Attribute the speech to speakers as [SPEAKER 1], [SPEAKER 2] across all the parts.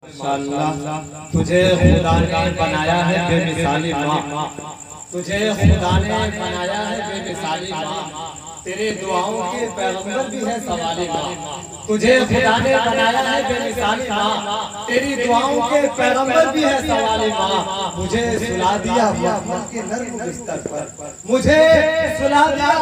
[SPEAKER 1] माशाअल्लाह तुझे खुदा ने बनाया है बेमिसाली माँ, तुझे खुदा ने बनाया है बेमिसाली माँ, तेरे दुआओं के पैगंबर भी है सवाली माँ। तुझे खुदा ने बनाया है बेमिसाली माँ, तेरी दुआओं के पैगंबर भी है सवाली माँ। मुझे सुला दिया मखमल के नर्म बिस्तर पर, मुझे सुला दिया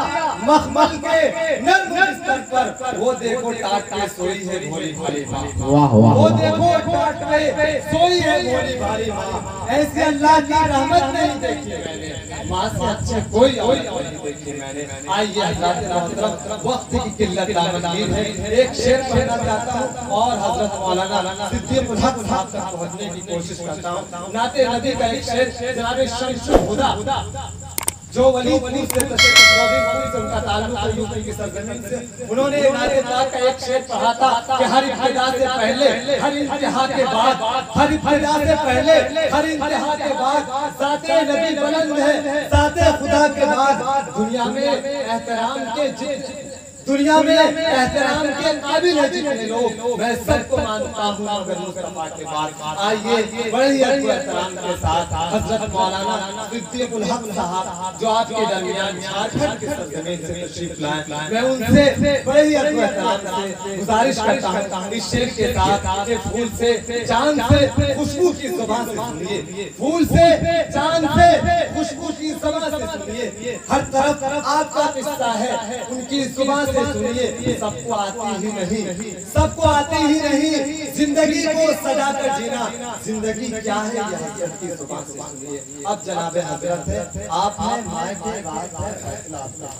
[SPEAKER 1] मखमल के नर्म बिस्तर पर, वो देखो टाट के सोई है भोली भाली माँ।
[SPEAKER 2] वाह वाह,
[SPEAKER 1] वो देखो टाट पे सोई है भोली भाली माँ। ऐसे अल्लाह की रहमत नहीं देखी मैंने, माँ से अच्छे कोई और नहीं देखी मैंने। आइए हज़रत मोहतरम, वक्त की किल्लत दामनगीर है, एक शेर पढ़ना चाहता हूँ और हजरत मौलाना सिद्दीकुल हक साहब तक पहुँचने की कोशिश करता हूँ। नाते नबी का एक शेर जनाब शमसुल हुदा जो वलीदपुर से उनका ताल्लुक है यूपी की सरजमीन से, उन्होंने नाते पाक का एक शेर पढ़ा था कि हर इब्तिदा से पहले, हर इंतहा के बाद, हर इब्तिदा से पहले, हर इंतहा के बाद ज़ाते नबी बुलंद है, ज़ाते खुदा के बाद दुनिया में एहतराम के दुनिया में एहतराम के काबिल है जितने लोग, मैं सबको मानता हूँ मगर मुस्तफा के बाद। आइए बड़े ही एहतराम के साथ हजरत मौलाना सिद्दीकुल हक साहब जो आपके दरमियान झारखंड के सरजमीन से तशरीफ लाए, मैं उनसे बड़े ही एहतराम से गुजारिश करता हूँ इस शेर के साथ कि फूल से चांद से खुशबू की ज़ुबान से सुनिए, फूल से चांद से खुशबू की ज़ुबान से सुनिए, हर तरफ आपका किस्सा है उनकी ज़ुबान से सुनिए। सबको आती ही नहीं, सबको आती ही नहीं जिंदगी को सजा कर जीना, जिंदगी क्या है यह हज़रत की ज़ुबान से सुनिए। अब जनाब हज़रत है, आप हैं माय के बाद है फैसला आपका।